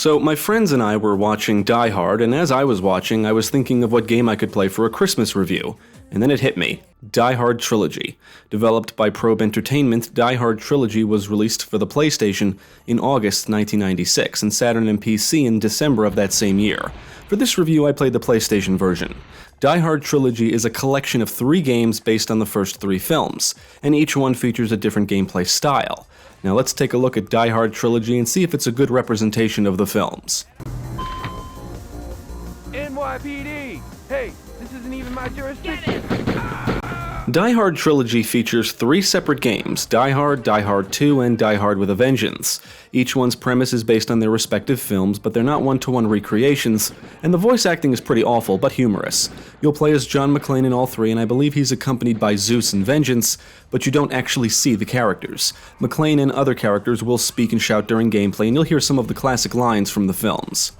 So my friends and I were watching Die Hard, and as I was watching, I was thinking of what game I could play for a Christmas review. And then it hit me. Die Hard Trilogy. Developed by Probe Entertainment, Die Hard Trilogy was released for the PlayStation in August 1996, and Saturn and PC in December of that same year. For this review, I played the PlayStation version. Die Hard Trilogy is a collection of 3 games based on the first 3 films, and each one features a different gameplay style. Now let's take a look at Die Hard Trilogy and see if it's a good representation of the films. NYPD! Hey, this isn't even my jurisdiction! Die Hard Trilogy features 3 separate games, Die Hard, Die Hard 2, and Die Hard with a Vengeance. Each one's premise is based on their respective films, but they're not one-to-one recreations, and the voice acting is pretty awful, but humorous. You'll play as John McClane in all 3, and I believe he's accompanied by Zeus in Vengeance, but you don't actually see the characters. McClane and other characters will speak and shout during gameplay, and you'll hear some of the classic lines from the films.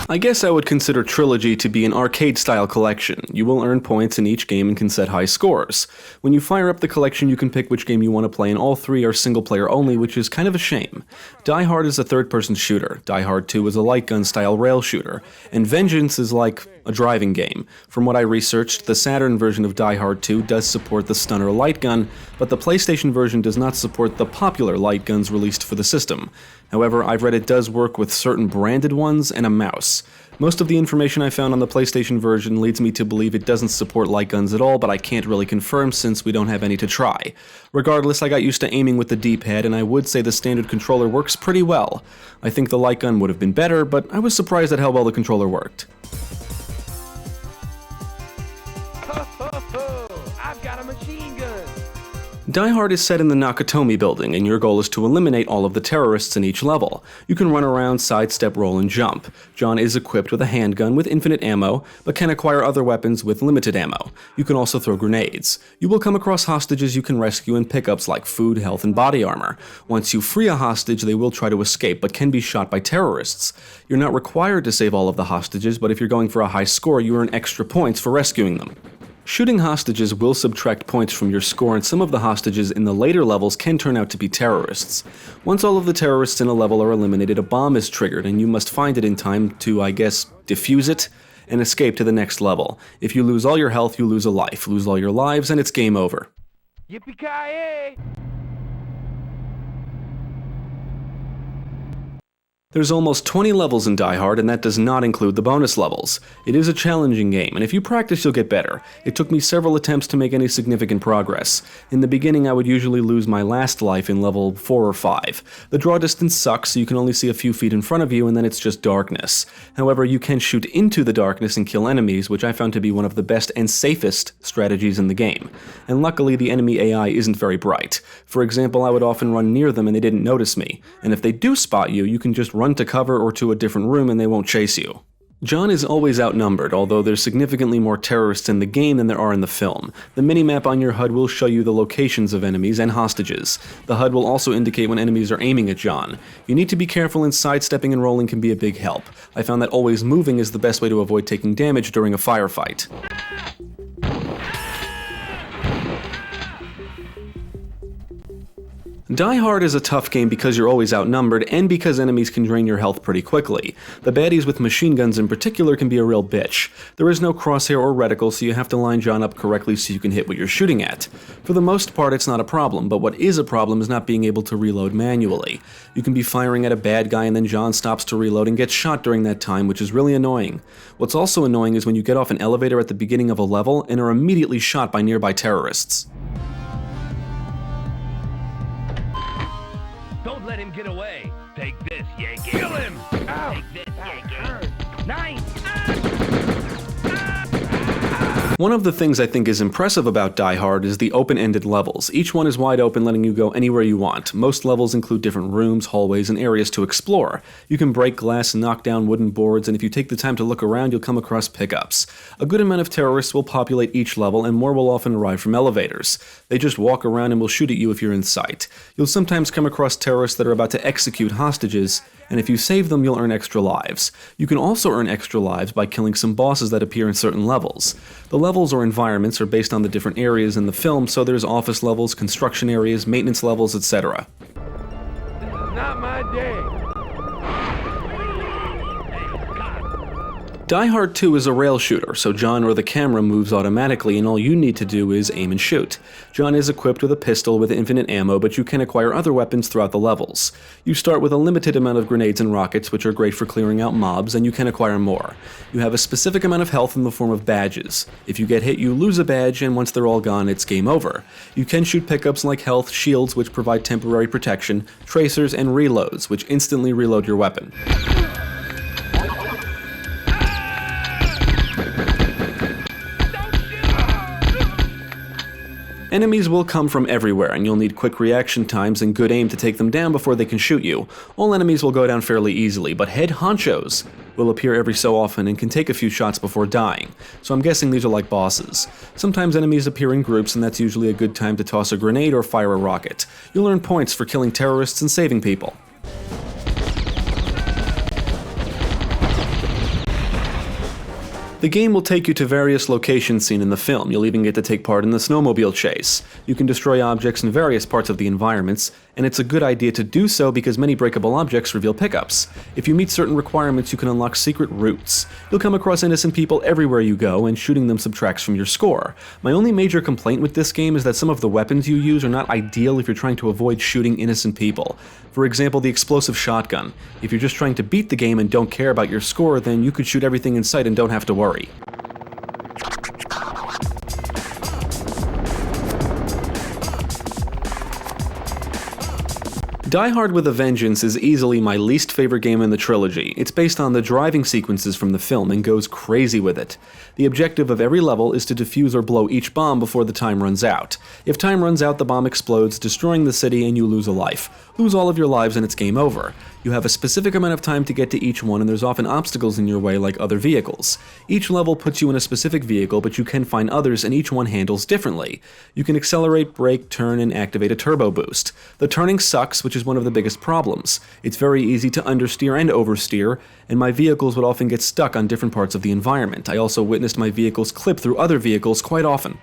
I guess I would consider Trilogy to be an arcade-style collection. You will earn points in each game and can set high scores. When you fire up the collection, you can pick which game you want to play, and all 3 are single-player only, which is kind of a shame. Die Hard is a third-person shooter, Die Hard 2 is a light gun-style rail shooter, and Vengeance is like a driving game. From what I researched, the Saturn version of Die Hard 2 does support the stunner light gun, but the PlayStation version does not support the popular light guns released for the system. However, I've read it does work with certain branded ones and a mouse. Most of the information I found on the PlayStation version leads me to believe it doesn't support light guns at all, but I can't really confirm since we don't have any to try. Regardless, I got used to aiming with the D-pad, and I would say the standard controller works pretty well. I think the light gun would have been better, but I was surprised at how well the controller worked. I've got a machine gun! Die Hard is set in the Nakatomi building, and your goal is to eliminate all of the terrorists in each level. You can run around, sidestep, roll, and jump. John is equipped with a handgun with infinite ammo, but can acquire other weapons with limited ammo. You can also throw grenades. You will come across hostages you can rescue and pickups like food, health, and body armor. Once you free a hostage, they will try to escape, but can be shot by terrorists. You're not required to save all of the hostages, but if you're going for a high score, you earn extra points for rescuing them. Shooting hostages will subtract points from your score, and some of the hostages in the later levels can turn out to be terrorists. Once all of the terrorists in a level are eliminated, a bomb is triggered, and you must find it in time to, I guess, defuse it and escape to the next level. If you lose all your health, you lose a life. Lose all your lives, and it's game over. Yippee-ki-yay! There's almost 20 levels in Die Hard, and that does not include the bonus levels. It is a challenging game, and if you practice, you'll get better. It took me several attempts to make any significant progress. In the beginning, I would usually lose my last life in level 4 or 5. The draw distance sucks, so you can only see a few feet in front of you, and then it's just darkness. However, you can shoot into the darkness and kill enemies, which I found to be one of the best and safest strategies in the game. And luckily, the enemy AI isn't very bright. For example, I would often run near them and they didn't notice me. And if they do spot you, you can just run to cover or to a different room and they won't chase you. John is always outnumbered, although there's significantly more terrorists in the game than there are in the film. The minimap on your HUD will show you the locations of enemies and hostages. The HUD will also indicate when enemies are aiming at John. You need to be careful, and sidestepping and rolling can be a big help. I found that always moving is the best way to avoid taking damage during a firefight. Die Hard is a tough game because you're always outnumbered, and because enemies can drain your health pretty quickly. The baddies with machine guns in particular can be a real bitch. There is no crosshair or reticle, so you have to line John up correctly so you can hit what you're shooting at. For the most part, it's not a problem, but what is a problem is not being able to reload manually. You can be firing at a bad guy and then John stops to reload and gets shot during that time, which is really annoying. What's also annoying is when you get off an elevator at the beginning of a level and are immediately shot by nearby terrorists. Don't let him get away. Take this, Yankee. Kill him! Ow! Take this, That Yankee. hurt. Nice! One of the things I think is impressive about Die Hard is the open-ended levels. Each one is wide open, letting you go anywhere you want. Most levels include different rooms, hallways, and areas to explore. You can break glass and knock down wooden boards, and if you take the time to look around, you'll come across pickups. A good amount of terrorists will populate each level, and more will often arrive from elevators. They just walk around and will shoot at you if you're in sight. You'll sometimes come across terrorists that are about to execute hostages, and if you save them, you'll earn extra lives. You can also earn extra lives by killing some bosses that appear in certain levels. The levels or environments are based on the different areas in the film, so there's office levels, construction areas, maintenance levels, etc. This is not my day. Die Hard 2 is a rail shooter, so John or the camera moves automatically and all you need to do is aim and shoot. John is equipped with a pistol with infinite ammo, but you can acquire other weapons throughout the levels. You start with a limited amount of grenades and rockets, which are great for clearing out mobs, and you can acquire more. You have a specific amount of health in the form of badges. If you get hit, you lose a badge, and once they're all gone, it's game over. You can shoot pickups like health, shields, which provide temporary protection, tracers, and reloads, which instantly reload your weapon. Enemies will come from everywhere, and you'll need quick reaction times and good aim to take them down before they can shoot you. All enemies will go down fairly easily, but head honchos will appear every so often and can take a few shots before dying, so I'm guessing these are like bosses. Sometimes enemies appear in groups, and that's usually a good time to toss a grenade or fire a rocket. You'll earn points for killing terrorists and saving people. The game will take you to various locations seen in the film. You'll even get to take part in the snowmobile chase. You can destroy objects in various parts of the environments, and it's a good idea to do so because many breakable objects reveal pickups. If you meet certain requirements, you can unlock secret routes. You'll come across innocent people everywhere you go, and shooting them subtracts from your score. My only major complaint with this game is that some of the weapons you use are not ideal if you're trying to avoid shooting innocent people. For example, the explosive shotgun. If you're just trying to beat the game and don't care about your score, then you could shoot everything in sight and don't have to worry. Die Hard with a Vengeance is easily my least favorite game in the trilogy. It's based on the driving sequences from the film and goes crazy with it. The objective of every level is to defuse or blow each bomb before the time runs out. If time runs out, the bomb explodes, destroying the city, and you lose a life. Lose all of your lives and it's game over. You have a specific amount of time to get to each one, and there's often obstacles in your way like other vehicles. Each level puts you in a specific vehicle, but you can find others and each one handles differently. You can accelerate, brake, turn, and activate a turbo boost. The turning sucks, which is one of the biggest problems. It's very easy to understeer and oversteer, and my vehicles would often get stuck on different parts of the environment. I also witnessed my vehicles clip through other vehicles quite often.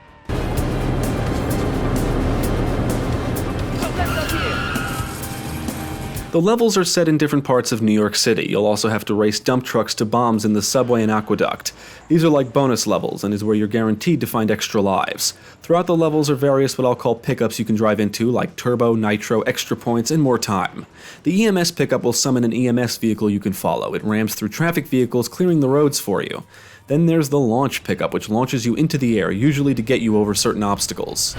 The levels are set in different parts of New York City. You'll also have to race dump trucks to bombs in the subway and aqueduct. These are like bonus levels and is where you're guaranteed to find extra lives. Throughout the levels are various what I'll call pickups you can drive into, like turbo, nitro, extra points, and more time. The EMS pickup will summon an EMS vehicle you can follow. It rams through traffic vehicles, clearing the roads for you. Then there's the launch pickup, which launches you into the air, usually to get you over certain obstacles.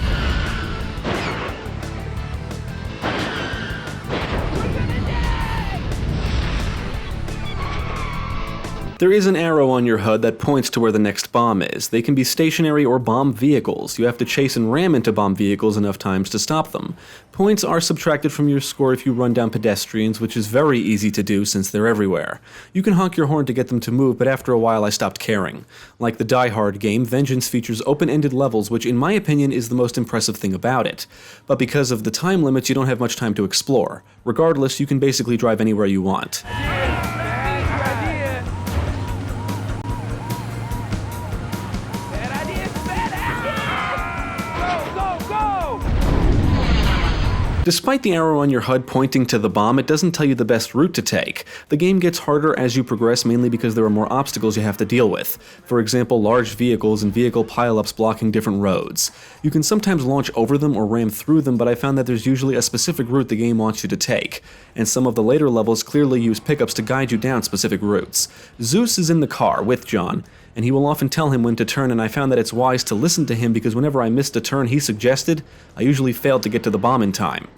There is an arrow on your HUD that points to where the next bomb is. They can be stationary or bomb vehicles. You have to chase and ram into bomb vehicles enough times to stop them. Points are subtracted from your score if you run down pedestrians, which is very easy to do since they're everywhere. You can honk your horn to get them to move, but after a while I stopped caring. Like the Die Hard game, Vengeance features open-ended levels, which in my opinion is the most impressive thing about it. But because of the time limits, you don't have much time to explore. Regardless, you can basically drive anywhere you want. Despite the arrow on your HUD pointing to the bomb, it doesn't tell you the best route to take. The game gets harder as you progress, mainly because there are more obstacles you have to deal with. For example, large vehicles and vehicle pileups blocking different roads. You can sometimes launch over them or ram through them, but I found that there's usually a specific route the game wants you to take. And some of the later levels clearly use pickups to guide you down specific routes. Zeus is in the car with John, and he will often tell him when to turn, and I found that it's wise to listen to him because whenever I missed a turn he suggested, I usually failed to get to the bomb in time.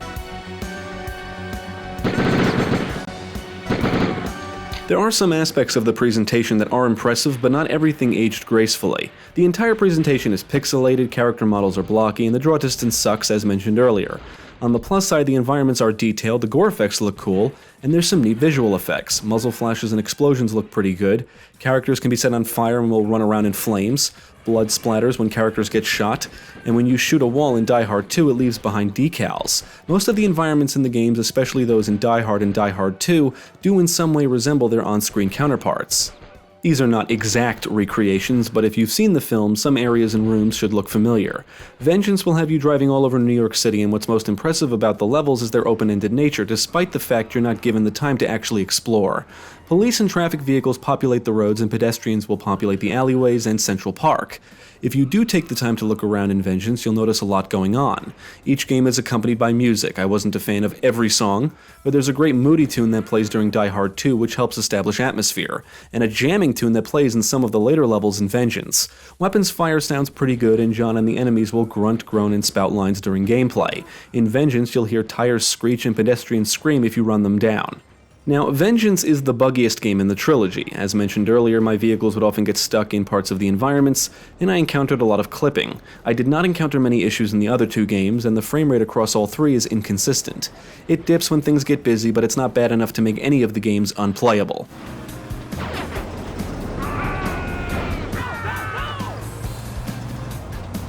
There are some aspects of the presentation that are impressive, but not everything aged gracefully. The entire presentation is pixelated, character models are blocky, and the draw distance sucks as mentioned earlier. On the plus side, the environments are detailed, the gore effects look cool, and there's some neat visual effects. Muzzle flashes and explosions look pretty good. Characters can be set on fire and will run around in flames. Blood splatters when characters get shot. And when you shoot a wall in Die Hard 2, it leaves behind decals. Most of the environments in the games, especially those in Die Hard and Die Hard 2, do in some way resemble their on-screen counterparts. These are not exact recreations, but if you've seen the film, some areas and rooms should look familiar. Vengeance will have you driving all over New York City, and what's most impressive about the levels is their open-ended nature, despite the fact you're not given the time to actually explore. Police and traffic vehicles populate the roads, and pedestrians will populate the alleyways and Central Park. If you do take the time to look around in Vengeance, you'll notice a lot going on. Each game is accompanied by music. I wasn't a fan of every song, but there's a great moody tune that plays during Die Hard 2, which helps establish atmosphere, and a jamming tune that plays in some of the later levels in Vengeance. Weapons fire sounds pretty good, and John and the enemies will grunt, groan, and spout lines during gameplay. In Vengeance, you'll hear tires screech and pedestrians scream if you run them down. Now, Vengeance is the buggiest game in the trilogy. As mentioned earlier, my vehicles would often get stuck in parts of the environments, and I encountered a lot of clipping. I did not encounter many issues in the other two games, and the frame rate across all three is inconsistent. It dips when things get busy, but it's not bad enough to make any of the games unplayable.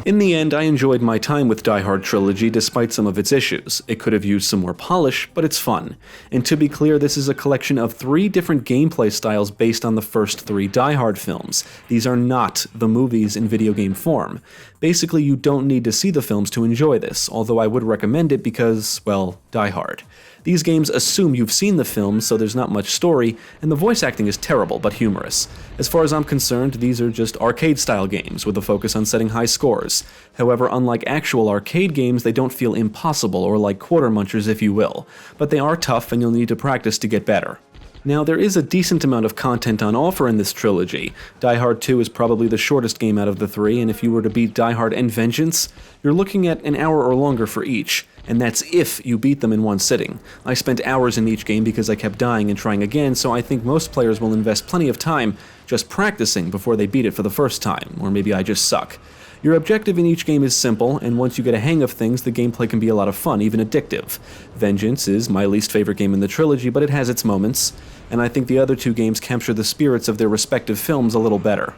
In the end, I enjoyed my time with Die Hard Trilogy despite some of its issues. It could have used some more polish, but it's fun. And to be clear, this is a collection of 3 different gameplay styles based on the first 3 Die Hard films. These are not the movies in video game form. Basically, you don't need to see the films to enjoy this, although I would recommend it because, well, Die Hard. These games assume you've seen the films, so there's not much story, and the voice acting is terrible but humorous. As far as I'm concerned, these are just arcade-style games with a focus on setting high scores. However, unlike actual arcade games, they don't feel impossible or like quarter munchers, if you will. But they are tough, and you'll need to practice to get better. Now, there is a decent amount of content on offer in this trilogy. Die Hard 2 is probably the shortest game out of the 3, and if you were to beat Die Hard and Vengeance, you're looking at an hour or longer for each, and that's if you beat them in one sitting. I spent hours in each game because I kept dying and trying again, so I think most players will invest plenty of time just practicing before they beat it for the first time, or maybe I just suck. Your objective in each game is simple, and once you get a hang of things, the gameplay can be a lot of fun, even addictive. Vengeance is my least favorite game in the trilogy, but it has its moments, and I think the other 2 games capture the spirits of their respective films a little better.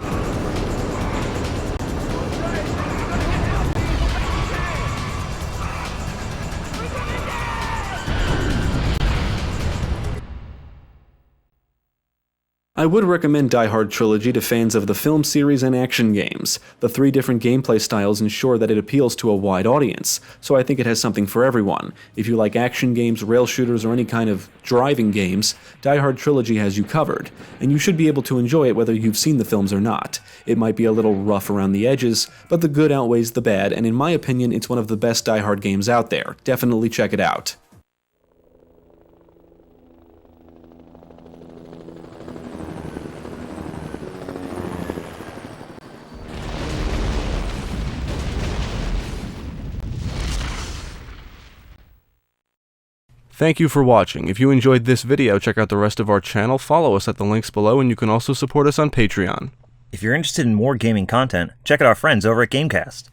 I would recommend Die Hard Trilogy to fans of the film series and action games. The 3 different gameplay styles ensure that it appeals to a wide audience, so I think it has something for everyone. If you like action games, rail shooters, or any kind of driving games, Die Hard Trilogy has you covered, and you should be able to enjoy it whether you've seen the films or not. It might be a little rough around the edges, but the good outweighs the bad, and in my opinion, it's one of the best Die Hard games out there. Definitely check it out. Thank you for watching. If you enjoyed this video, check out the rest of our channel, follow us at the links below, and you can also support us on Patreon. If you're interested in more gaming content, check out our friends over at Gamecast.